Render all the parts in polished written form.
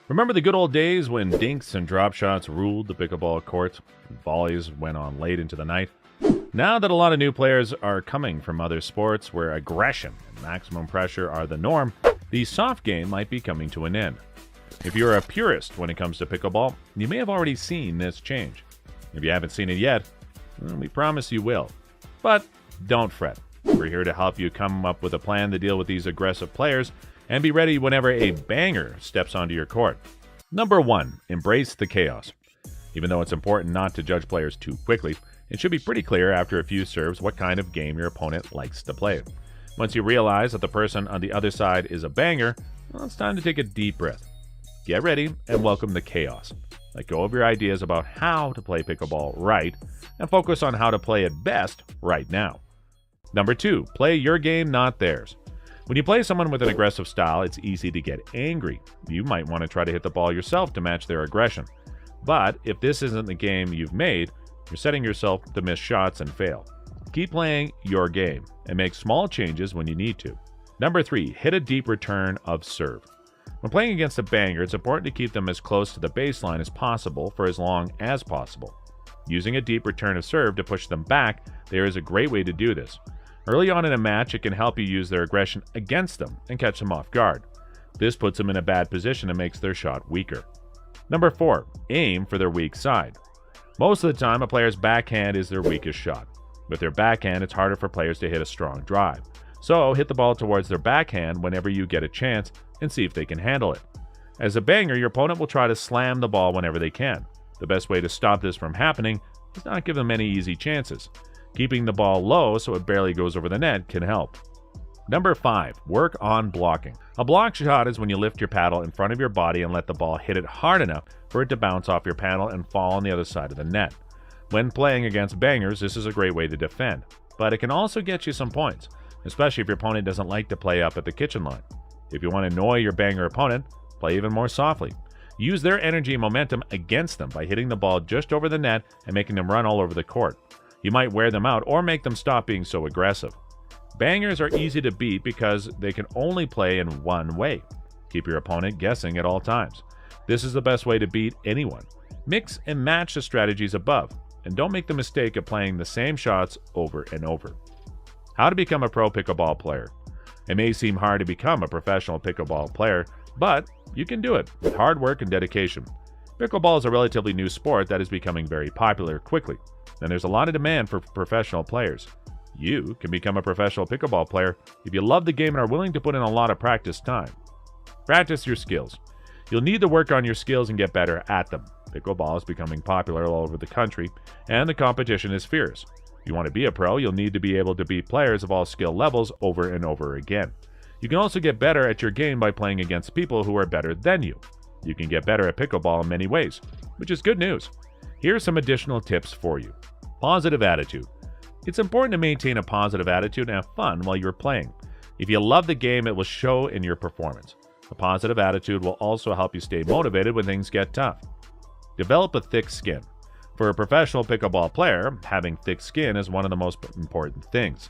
Remember the good old days when dinks and drop shots ruled the pickleball courts and volleys went on late into the night? Now that a lot of new players are coming from other sports where aggression and maximum pressure are the norm, the soft game might be coming to an end. If you're a purist when it comes to pickleball, you may have already seen this change. If you haven't seen it yet, we promise you will. But don't fret. We're here to help you come up with a plan to deal with these aggressive players and be ready whenever a banger steps onto your court. Number 1, embrace the chaos. Even though it's important not to judge players too quickly, it should be pretty clear after a few serves what kind of game your opponent likes to play. Once you realize that the person on the other side is a banger, well, it's time to take a deep breath. Get ready and welcome the chaos. Let go of your ideas about how to play pickleball right and focus on how to play it best right now. Number 2, play your game, not theirs. When you play someone with an aggressive style, it's easy to get angry. You might want to try to hit the ball yourself to match their aggression. But if this isn't the game you've made, you're setting yourself to miss shots and fail. Keep playing your game and make small changes when you need to. Number 3, hit a deep return of serve. When playing against a banger, it's important to keep them as close to the baseline as possible for as long as possible. Using a deep return of serve to push them back, there is a great way to do this. Early on in a match, it can help you use their aggression against them and catch them off guard. This puts them in a bad position and makes their shot weaker. Number 4, aim for their weak side. Most of the time, a player's backhand is their weakest shot. With their backhand, it's harder for players to hit a strong drive. So hit the ball towards their backhand whenever you get a chance and see if they can handle it. As a banger, your opponent will try to slam the ball whenever they can. The best way to stop this from happening is not give them any easy chances. Keeping the ball low so it barely goes over the net can help. Number 5, work on blocking. A block shot is when you lift your paddle in front of your body and let the ball hit it hard enough for it to bounce off your paddle and fall on the other side of the net. When playing against bangers, this is a great way to defend, but it can also get you some points, especially if your opponent doesn't like to play up at the kitchen line. If you want to annoy your banger opponent, play even more softly. Use their energy and momentum against them by hitting the ball just over the net and making them run all over the court. You might wear them out or make them stop being so aggressive. Bangers are easy to beat because they can only play in one way. Keep your opponent guessing at all times. This is the best way to beat anyone. Mix and match the strategies above, and don't make the mistake of playing the same shots over and over. How to become a pro pickleball player. It may seem hard to become a professional pickleball player, but you can do it with hard work and dedication. Pickleball is a relatively new sport that is becoming very popular quickly, and there's a lot of demand for professional players. You can become a professional pickleball player if you love the game and are willing to put in a lot of practice time. Practice your skills. You'll need to work on your skills and get better at them. Pickleball is becoming popular all over the country, and the competition is fierce. If you want to be a pro, you'll need to be able to beat players of all skill levels over and over again. You can also get better at your game by playing against people who are better than you. You can get better at pickleball in many ways, which is good news. Here are some additional tips for you. Positive attitude. It's important to maintain a positive attitude and have fun while you're playing. If you love the game, it will show in your performance. A positive attitude will also help you stay motivated when things get tough. Develop a thick skin. For a professional pickleball player, having thick skin is one of the most important things.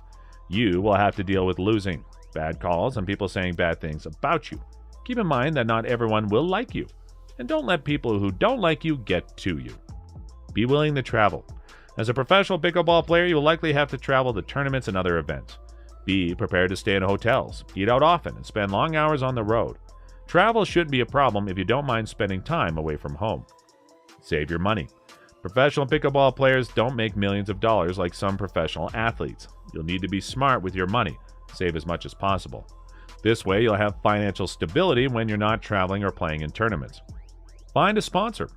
You will have to deal with losing, bad calls, and people saying bad things about you. Keep in mind that not everyone will like you, and don't let people who don't like you get to you. Be willing to travel. As a professional pickleball player, you will likely have to travel to tournaments and other events. Be prepared to stay in hotels, eat out often, and spend long hours on the road. Travel shouldn't be a problem if you don't mind spending time away from home. Save your money. Professional pickleball players don't make millions of dollars like some professional athletes. You'll need to be smart with your money. Save as much as possible. This way, you'll have financial stability when you're not traveling or playing in tournaments. Find a sponsor.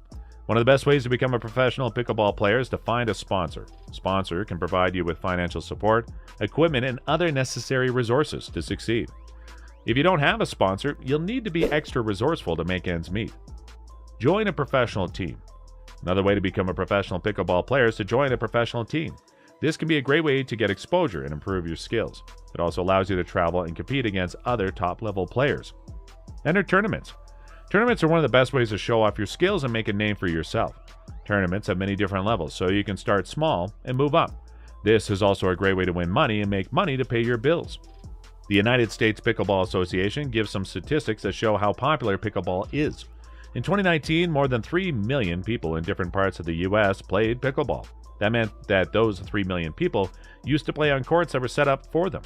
One of the best ways to become a professional pickleball player is to find a sponsor. A sponsor can provide you with financial support, equipment, and other necessary resources to succeed. If you don't have a sponsor, you'll need to be extra resourceful to make ends meet. Join a professional team. Another way to become a professional pickleball player is to join a professional team. This can be a great way to get exposure and improve your skills. It also allows you to travel and compete against other top-level players. Enter tournaments. Tournaments are one of the best ways to show off your skills and make a name for yourself. Tournaments have many different levels, so you can start small and move up. This is also a great way to win money and make money to pay your bills. The United States Pickleball Association gives some statistics that show how popular pickleball is. In 2019, more than 3 million people in different parts of the U.S. played pickleball. That meant that those 3 million people used to play on courts that were set up for them.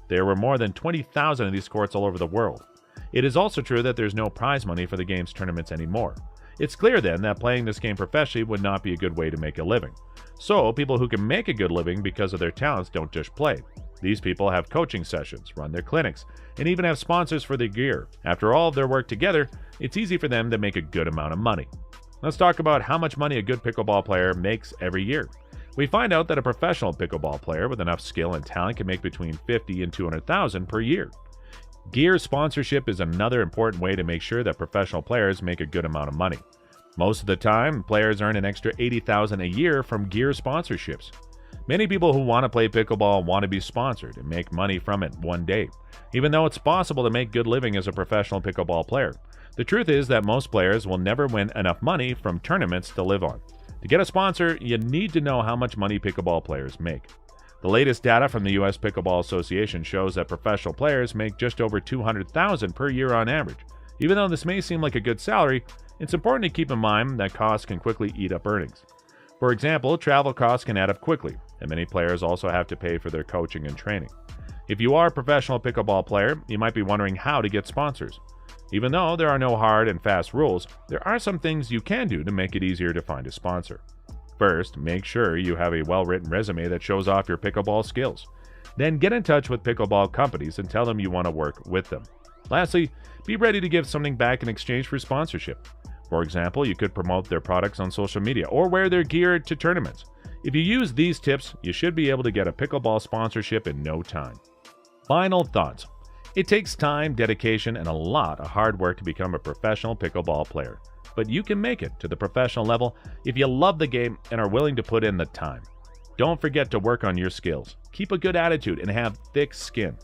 There were more than 20,000 of these courts all over the world. It is also true that there's no prize money for the game's tournaments anymore. It's clear then that playing this game professionally would not be a good way to make a living. So, people who can make a good living because of their talents don't just play. These people have coaching sessions, run their clinics, and even have sponsors for their gear. After all of their work together, it's easy for them to make a good amount of money. Let's talk about how much money a good pickleball player makes every year. We find out that a professional pickleball player with enough skill and talent can make between $50,000 and $200,000 per year. Gear sponsorship is another important way to make sure that professional players make a good amount of money. Most of the time, players earn an extra $80,000 a year from gear sponsorships. Many people who want to play pickleball want to be sponsored and make money from it one day, even though it's possible to make good living as a professional pickleball player. The truth is that most players will never win enough money from tournaments to live on. To get a sponsor, you need to know how much money pickleball players make. The latest data from the U.S. Pickleball Association shows that professional players make just over $200,000 per year on average. Even though this may seem like a good salary, it's important to keep in mind that costs can quickly eat up earnings. For example, travel costs can add up quickly, and many players also have to pay for their coaching and training. If you are a professional pickleball player, you might be wondering how to get sponsors. Even though there are no hard and fast rules, there are some things you can do to make it easier to find a sponsor. First, make sure you have a well-written resume that shows off your pickleball skills. Then get in touch with pickleball companies and tell them you want to work with them. Lastly, be ready to give something back in exchange for sponsorship. For example, you could promote their products on social media or wear their gear to tournaments. If you use these tips, you should be able to get a pickleball sponsorship in no time. Final thoughts. It takes time, dedication, and a lot of hard work to become a professional pickleball player. But you can make it to the professional level if you love the game and are willing to put in the time. Don't forget to work on your skills. Keep a good attitude and have thick skin.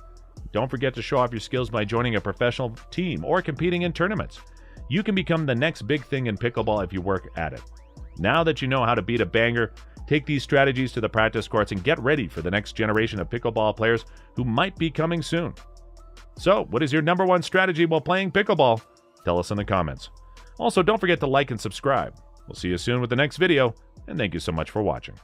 Don't forget to show off your skills by joining a professional team or competing in tournaments. You can become the next big thing in pickleball if you work at it. Now that you know how to beat a banger, take these strategies to the practice courts and get ready for the next generation of pickleball players who might be coming soon. So, what is your number one strategy while playing pickleball? Tell us in the comments. Also, don't forget to like and subscribe. We'll see you soon with the next video, and thank you so much for watching.